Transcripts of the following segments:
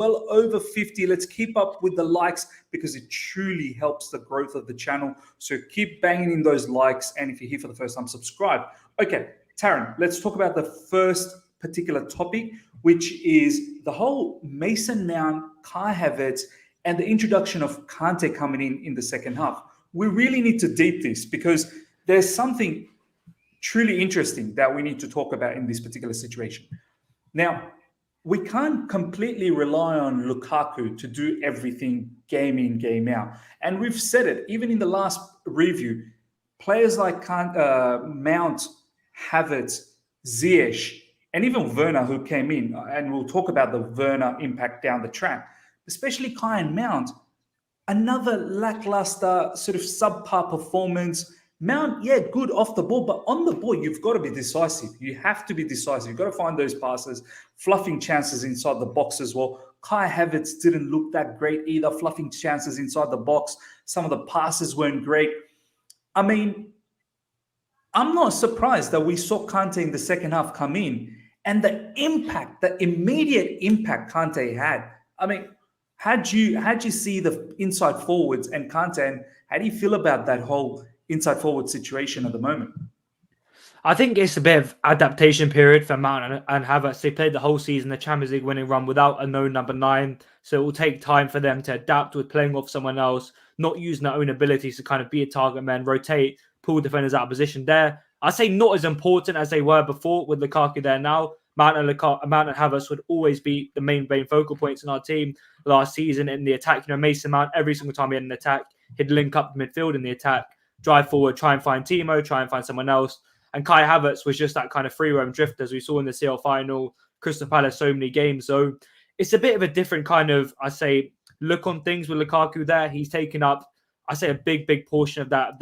well over 50. Let's keep up with the likes because it truly helps the growth of the channel. So keep banging in those likes. And if you're here for the first time, subscribe. Okay, Taron, let's talk about the first particular topic, which is the whole Mason Mount, Kai Havertz, and the introduction of Kante coming in the second half. We really need to deep this because there's something truly interesting that we need to talk about in this particular situation. Now, we can't completely rely on Lukaku to do everything game in, game out. And we've said it, even in the last review, players like Mount, Havertz, Ziyech, and even Werner who came in, and we'll talk about the Werner impact down the track, especially Kai and Mount, another lackluster sort of subpar performance. Mount, yeah, good off the ball, but on the ball, you've got to be decisive. You have to be decisive. You've got to find those passes, fluffing chances inside the box as well. Kai Havertz didn't look that great either, fluffing chances inside the box. Some of the passes weren't great. I mean, I'm not surprised that we saw Kante in the second half come in and the impact, the immediate impact Kante had. I mean, how'd you see the inside forwards and Kante, and how do you feel about that whole inside forward situation at the moment? I think it's a bit of adaptation period for Mount and Havertz. They played the whole season, the Champions League winning run without a known number 9. So it will take time for them to adapt with playing off someone else, not using their own abilities to kind of be a target man, rotate, pull defenders out of position there. I say not as important as they were before with Lukaku there now. Mount and Havertz would always be the main focal points in our team last season in the attack. You know, Mason Mount, every single time he had an attack, he'd link up the midfield in the attack, drive forward, try and find Timo, try and find someone else. And Kai Havertz was just that kind of free roam drift, as we saw in the CL final, Crystal Palace, so many games. So it's a bit of a different kind of, I say, look on things with Lukaku there. He's taken up, I say, a big portion of that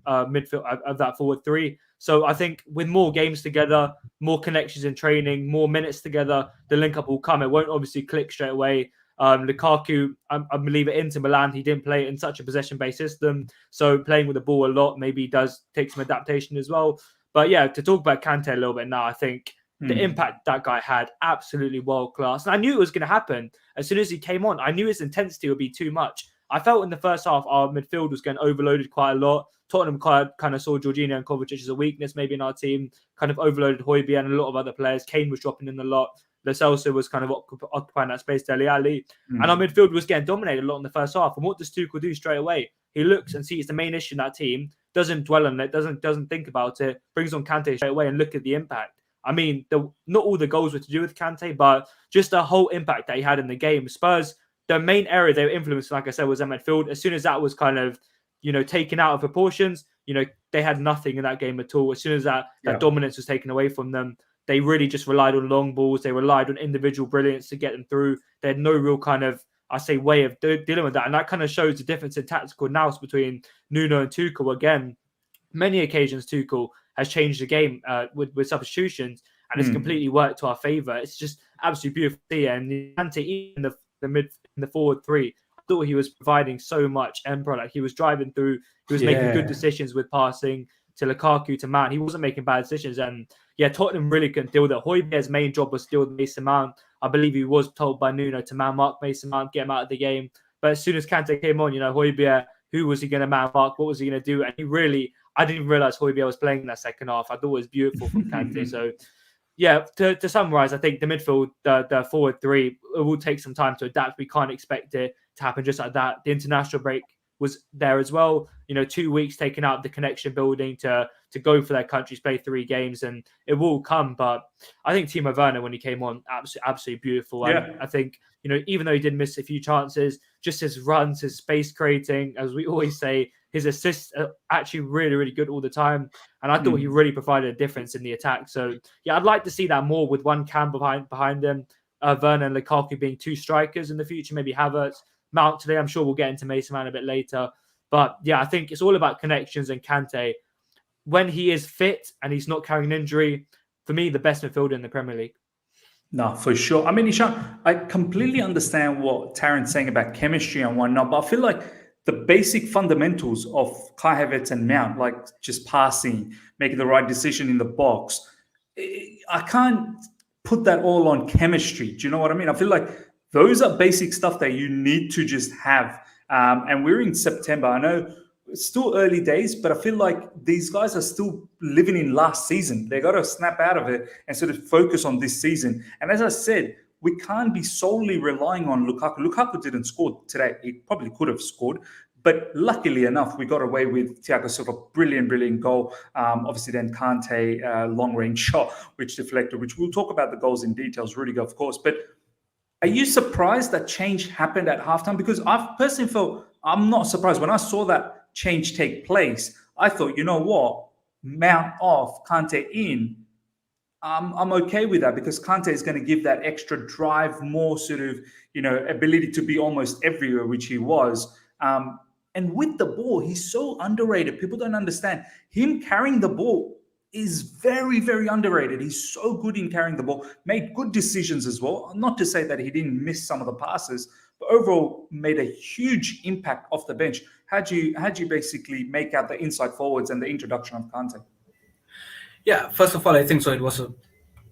midfield, of that forward three. So I think with more games together, more connections in training, more minutes together, the link up will come. It won't obviously click straight away. Lukaku, I believe at Inter Milan, he didn't play in such a possession-based system. So playing with the ball a lot maybe does take some adaptation as well. But yeah, to talk about Kante a little bit now, I think the impact that guy had, absolutely world-class. And I knew it was going to happen. As soon as he came on, I knew his intensity would be too much. I felt in the first half, our midfield was getting overloaded quite a lot. Tottenham kind of saw Jorginho and Kovacic as a weakness maybe in our team, kind of overloaded Højbjerg and a lot of other players. Kane was dropping in a lot. Lo Celso was kind of occupying that space, Dele Alli. And our midfield was getting dominated a lot in the first half. And what does Tuchel do straight away? He looks and sees the main issue in that team, doesn't dwell on it, doesn't think about it, brings on Kante straight away and look at the impact. I mean, not all the goals were to do with Kante, but just the whole impact that he had in the game. Spurs, the main area they were influenced, like I said, was their midfield. As soon as that was kind of, taken out of proportions, they had nothing in that game at all. As soon as that dominance was taken away from them, they really just relied on long balls. They relied on individual brilliance to get them through. They had no real kind of, way of dealing with that. And that kind of shows the difference in tactical nous between Nuno and Tuchel. Again, many occasions Tuchel has changed the game with substitutions, and it's completely worked to our favour. It's just absolutely beautiful to see. And Kante, in the forward three, I thought he was providing so much end product. He was driving through. He was making good decisions with passing to Lukaku, to Mount. He wasn't making bad decisions. And yeah, Tottenham really couldn't deal with it. Højbjerg's main job was to deal with Mason Mount. I believe he was told by Nuno to man-mark Mason Mount, get him out of the game. But as soon as Kante came on, Højbjerg, who was he going to man-mark? What was he going to do? And I didn't realise Højbjerg was playing in that second half. I thought it was beautiful from Kante. So yeah, to summarise, I think the midfield, the forward three, it will take some time to adapt. We can't expect it to happen just like that. The international break was there as well. 2 weeks taken out of the connection building to go for their countries, play 3 games, and it will come. But I think Timo Werner, when he came on, absolutely beautiful. Yeah. And I think, even though he did miss a few chances, just his runs, his space creating, as we always say, his assists are actually really, really good all the time. And I thought he really provided a difference in the attack. So yeah, I'd like to see that more with one cam behind them, Werner and Lukaku being 2 strikers in the future, maybe Havertz, Mount today. I'm sure we'll get into Mason Mount a bit later. But yeah, I think it's all about connections, and Kante, when he is fit and he's not carrying an injury, for me, the best midfielder in the Premier League. No, for sure. I mean, Ishan, I completely understand what Taron's saying about chemistry and whatnot, but I feel like the basic fundamentals of Kai Havertz and Mount, like just passing, making the right decision in the box, I can't put that all on chemistry. Do you know what I mean? I feel like Those are basic stuff that you need to just have. And we're in September. I know it's still early days, but I feel like these guys are still living in last season. They got to snap out of it and sort of focus on this season. And as I said, we can't be solely relying on Lukaku. Lukaku didn't score today. He probably could have scored. But luckily enough, we got away with Thiago Silva, brilliant goal. Obviously, then Kante, long-range shot, which deflected, which we'll talk about the goals in details, Rudiger, of course. But are you surprised that change happened at halftime? Because I personally felt, I'm not surprised. When I saw that change take place, I thought, you know what? Mount off, Kante in. I'm okay with that because Kante is going to give that extra drive, more sort of, ability to be almost everywhere, which he was. And with the ball, he's so underrated. People don't understand. Him carrying the ball is very, very underrated. He's so good in carrying the ball, made good decisions as well. Not to say that he didn't miss some of the passes, but overall made a huge impact off the bench. How'd you basically make out the inside forwards and the introduction of Kante? Yeah, first of all, I think so. It was a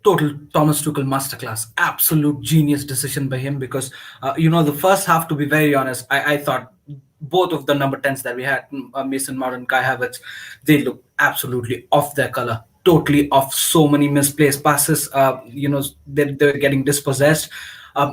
total Thomas Tuchel masterclass. Absolute genius decision by him because, the first half, to be very honest, I thought both of the number 10s that we had, Mason Mount and Kai Havertz, they look absolutely off their color. Totally off. So many misplaced passes. They're getting dispossessed.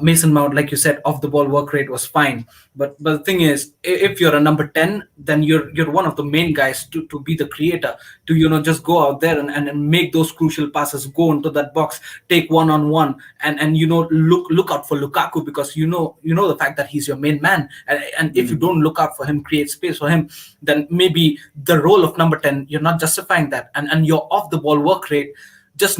Mason Mount, like you said, off the ball work rate was fine. But the thing is, if you're a number 10, then you're one of the main guys to be the creator, to just go out there and make those crucial passes, go into that box, take one-on-one, and look out for Lukaku because you know the fact that he's your main man. And if you don't look out for him, create space for him, then maybe the role of number 10, you're not justifying that. And your off the ball work rate just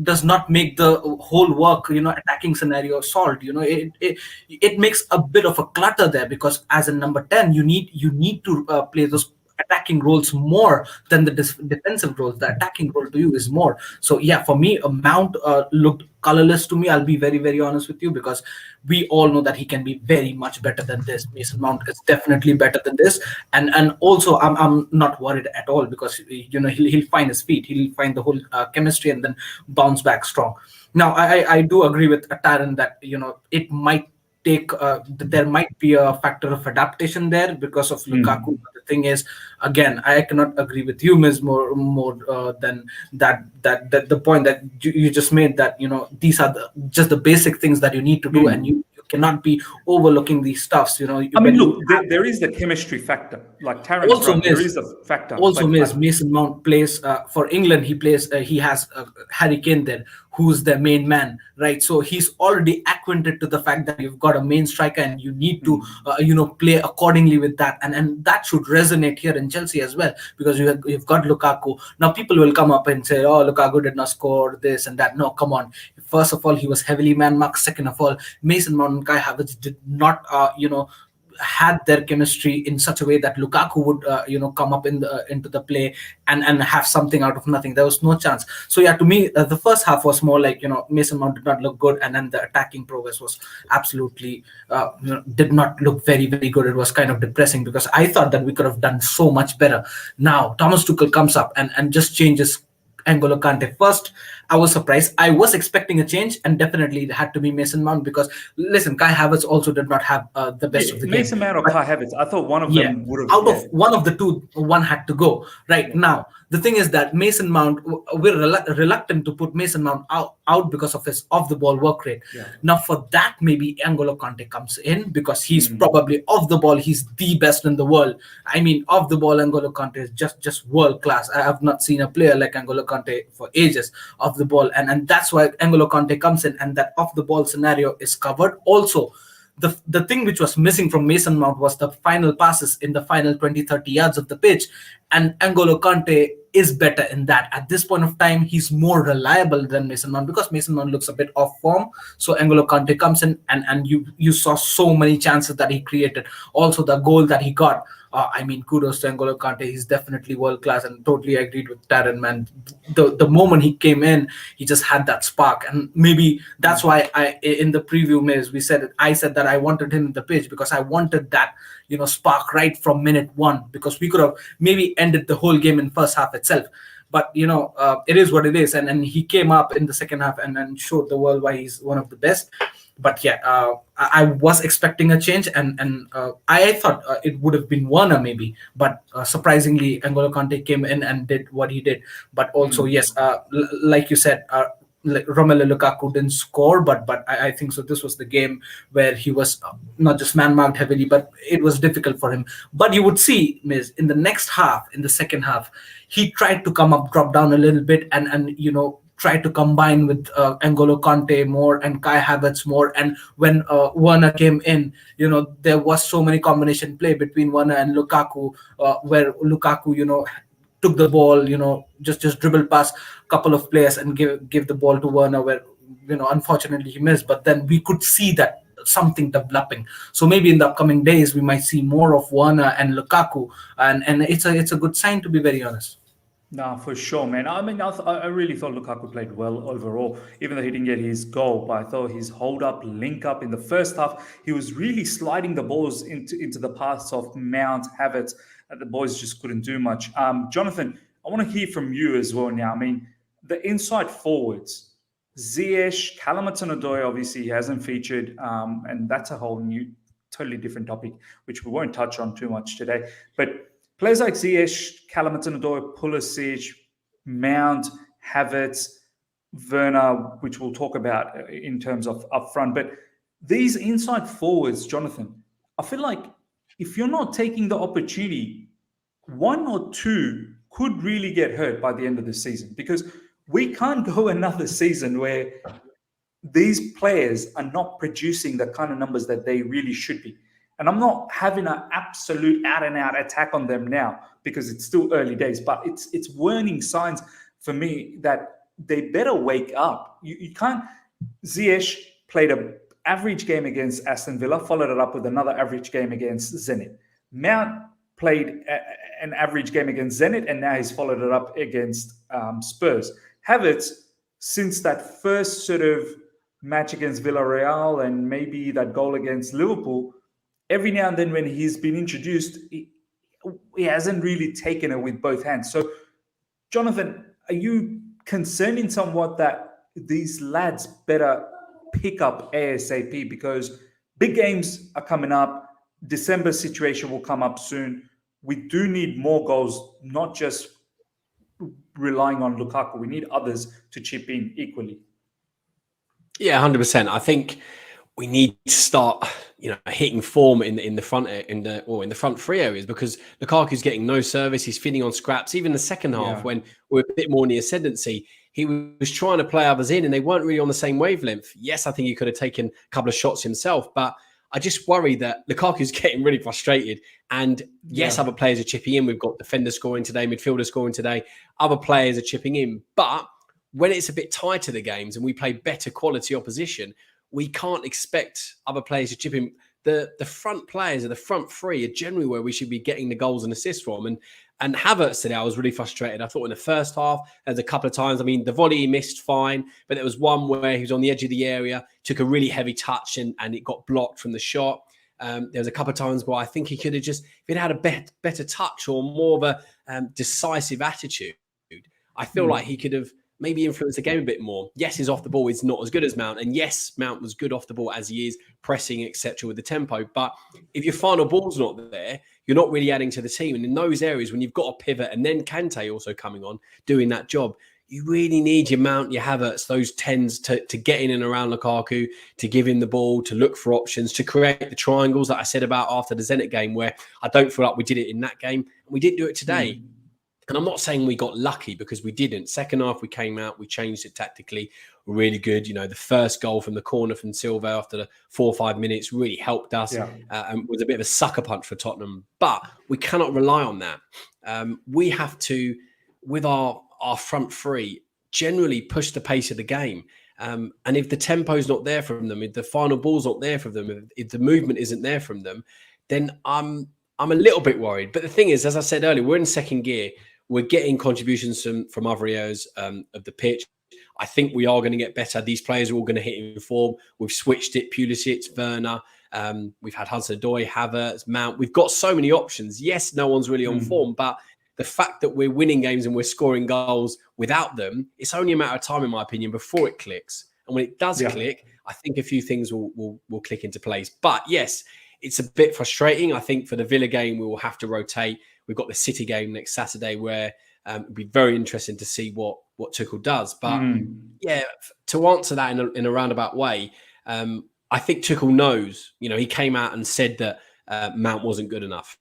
does not make the whole work attacking scenario solved. It makes a bit of a clutter there because as a number 10 you need to play those attacking roles more than the defensive roles. The attacking role to you is more. So yeah, for me, a Mount looked colorless to me. I'll be very, very honest with you because we all know that he can be very much better than this. Mason Mount is definitely better than this, and also I'm not worried at all because he'll find his feet, he'll find the whole chemistry and then bounce back strong. Now I do agree with Taron that it might take there might be a factor of adaptation there because of Lukaku. The thing is, again, I cannot agree with you, Ms. more than that the point that you just made, that these are just the basic things that you need to do, and you cannot be overlooking these stuffs. There is the chemistry factor. Like Taron, also right, there is a factor. Also, Mason Mount plays for England. He plays. He has Harry Kane there, who's their main man, right? So he's already acquainted to the fact that you've got a main striker and you need to, play accordingly with that. And that should resonate here in Chelsea as well, because you've got Lukaku. Now people will come up and say, oh, Lukaku did not score this and that. No, come on. First of all, he was heavily man-marked. Second of all, Mason Mount and Kai Havertz did not, had their chemistry in such a way that Lukaku would come up into the play and have something out of nothing. There was no chance. So yeah, to me the first half was more like Mason Mount did not look good, and then the attacking progress was absolutely did not look very, very good. It was kind of depressing because I thought that we could have done so much better. Now Thomas Tuchel comes up and just changes N'Golo Kante. First, I was surprised. I was expecting a change, and definitely it had to be Mason Mount because, listen, Kai Havertz also did not have the best of the game. Mason Mount or Kai Havertz? I thought one of them would have. Out of one of the two, one had to go. Right now, the thing is that Mason Mount, we're reluctant to put Mason Mount out because of his off-the-ball work rate. Yeah. Now, for that, maybe N'Golo Kante comes in because he's probably off the ball. He's the best in the world. I mean, off the ball, N'Golo Kante is just world class. I have not seen a player like N'Golo Kante for ages off the ball, and that's why N'Golo Kante comes in, and that off the ball scenario is covered. Also, the thing which was missing from Mason Mount was the final passes in the final 20-30 yards of the pitch, and N'Golo Kante is better in that. At this point of time, he's more reliable than Mason Mount because Mason Mount looks a bit off form. So N'Golo Kante comes in, and you saw so many chances that he created. Also, the goal that he got. Kudos to N'Golo Kante. He's definitely world class, and totally agreed with Taron, man. The moment he came in, he just had that spark, and maybe that's why in the preview, I said that I wanted him in the pitch because I wanted that spark right from minute one, because we could have maybe ended the whole game in first half itself. But it is what it is, and he came up in the second half and showed the world why he's one of the best. But yeah, I was expecting a change, and I thought it would have been Werner maybe, but surprisingly, N'Golo Kante came in and did what he did. But also, yes, like you said, Romelu Lukaku didn't score, but I think so. This was the game where he was not just man marked heavily, but it was difficult for him. But you would see, Miz, in the next half, in the second half, he tried to come up, drop down a little bit, and try to combine with N'Golo Kante more and Kai Havertz more. And when Werner came in, there was so many combination play between Werner and Lukaku, where Lukaku, took the ball, just dribble past a couple of players and give the ball to Werner, where unfortunately he missed. But then we could see that something developing. So maybe in the upcoming days we might see more of Werner and Lukaku, and it's a good sign, to be very honest. No, for sure, man. I mean, I really thought Lukaku played well overall, even though he didn't get his goal. But I thought his hold up, link up in the first half, he was really sliding the balls into the paths of Mount, Havertz. The boys just couldn't do much. Johnathan, I want to hear from you as well now. I mean, the inside forwards, Ziyech, Callum Hudson-Odoi, obviously he hasn't featured, and that's a whole new, totally different topic, which we won't touch on too much today. But players like Ziyech, Callum Hudson-Odoi, Pulisic, Mount, Havertz, Werner, which we'll talk about in terms of up front. But these inside forwards, Johnathan, I feel like if you're not taking the opportunity, one or two could really get hurt by the end of the season, because we can't go another season where these players are not producing the kind of numbers that they really should be. And I'm not having an absolute out-and-out attack on them now because it's still early days, but it's warning signs for me that they better wake up. You can't. Ziyech played an average game against Aston Villa, followed it up with another average game against Zenit. Mount played an average game against Zenit, and now he's followed it up against Spurs. Havertz, since that first sort of match against Villarreal and maybe that goal against Liverpool, every now and then when he's been introduced, he hasn't really taken it with both hands. So, Johnathan, are you concerned in somewhat that these lads better pick up ASAP, because big games are coming up? December situation will come up soon. We do need more goals, not just relying on Lukaku. We need others to chip in equally. Yeah, 100%. I think we need to start, hitting form in the front three areas, because Lukaku's getting no service. He's feeding on scraps. Even the second half, when we're a bit more in the ascendancy, he was trying to play others in, and they weren't really on the same wavelength. Yes, I think he could have taken a couple of shots himself, but I just worry that Lukaku's getting really frustrated. And yes, other players are chipping in. We've got defenders scoring today, midfielders scoring today. Other players are chipping in. But when it's a bit tighter, the games, and we play better quality opposition, we can't expect other players to chip in. The front players or the front three are generally where we should be getting the goals and assists from. And Havertz today, I was really frustrated. I thought in the first half, there's a couple of times, the volley he missed fine, but there was one where he was on the edge of the area, took a really heavy touch and it got blocked from the shot. There was a couple of times where I think he could have just, if he'd had a better touch or more of a decisive attitude, I feel like he could have maybe influence the game a bit more. Yes, his off the ball is not as good as Mount. And yes, Mount was good off the ball as he is, pressing, etc. with the tempo. But if your final ball's not there, you're not really adding to the team. And in those areas, when you've got a pivot and then Kante also coming on, doing that job, you really need your Mount, your Havertz, those 10s to get in and around Lukaku, to give him the ball, to look for options, to create the triangles that I said about after the Zenit game, where I don't feel like we did it in that game. And we didn't do it today. And I'm not saying we got lucky, because we didn't. Second half, we came out, we changed it tactically, really good. The first goal from the corner from Silva after the 4 or 5 minutes really helped us and was a bit of a sucker punch for Tottenham. But we cannot rely on that. We have to, with our front three, generally push the pace of the game. And if the tempo's not there from them, if the final ball's not there from them, if the movement isn't there from them, then I'm a little bit worried. But the thing is, as I said earlier, we're in second gear. We're getting contributions from other areas of the pitch. I think we are going to get better. These players are all going to hit in form. We've switched it. Pulisic, Werner. We've had Hudson-Odoi, Havertz, Mount. We've got so many options. Yes, no one's really on form, but the fact that we're winning games and we're scoring goals without them, it's only a matter of time, in my opinion, before it clicks. And when it does click, I think a few things will click into place. But yes, it's a bit frustrating. I think for the Villa game, we will have to rotate. We've got the City game next Saturday where it'd be very interesting to see what Tuchel does. But yeah, to answer that in a roundabout way, I think Tuchel knows. He came out and said that Mount wasn't good enough.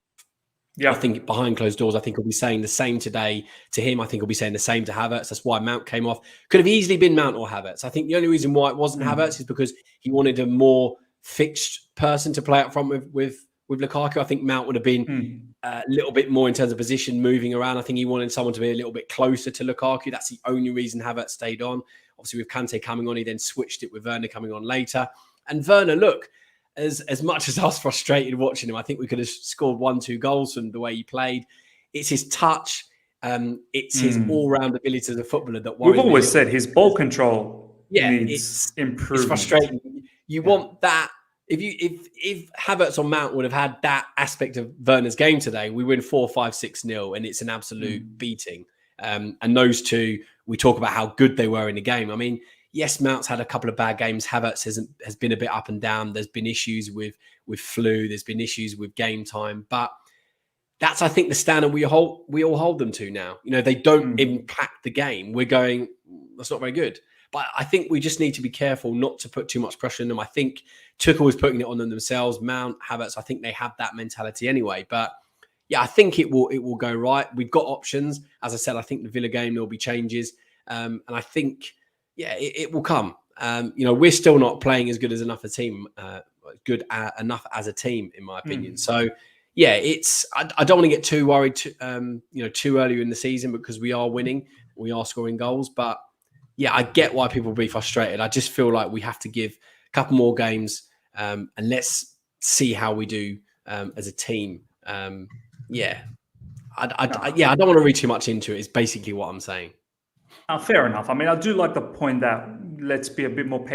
Yeah. I think behind closed doors, I think he'll be saying the same today to him. I think he'll be saying the same to Havertz. That's why Mount came off. Could have easily been Mount or Havertz. I think the only reason why it wasn't Havertz is because he wanted a more fixed person to play up front with Lukaku. I think Mount would have been a little bit more in terms of position, moving around. I think he wanted someone to be a little bit closer to Lukaku. That's the only reason Havertz stayed on. Obviously, with Kante coming on, he then switched it with Werner coming on later. And Werner, look, as much as I was frustrated watching him, I think we could have scored 1-2 goals from the way he played. It's his touch. It's his all-round ability as a footballer that worries me. We've always said his ball control needs improvement. It's frustrating. You want that. If Havertz or Mount would have had that aspect of Werner's game today, we win 4-5-6-0, and it's an absolute beating. And those two, we talk about how good they were in the game. I mean, yes, Mount's had a couple of bad games. Havertz has been a bit up and down. There's been issues with flu. There's been issues with game time. But that's, I think, the standard we all hold them to now. They don't impact the game. We're going, that's not very good. But I think we just need to be careful not to put too much pressure on them. I think Tuchel was putting it on them themselves. Mount, Havertz, I think they have that mentality anyway. But yeah, I think it will go right. We've got options. As I said, I think the Villa game, there'll be changes. And I think, yeah, it will come. We're still not playing as good as enough as a team, in my opinion. So, yeah, I don't want to get too worried, too early in the season because we are winning, we are scoring goals. But yeah, I get why people will be frustrated. I just feel like we have to give a couple more games and let's see how we do as a team. I don't want to read too much into it. Is basically what I'm saying. Fair enough. I mean, I do like the point that let's be a bit more patient.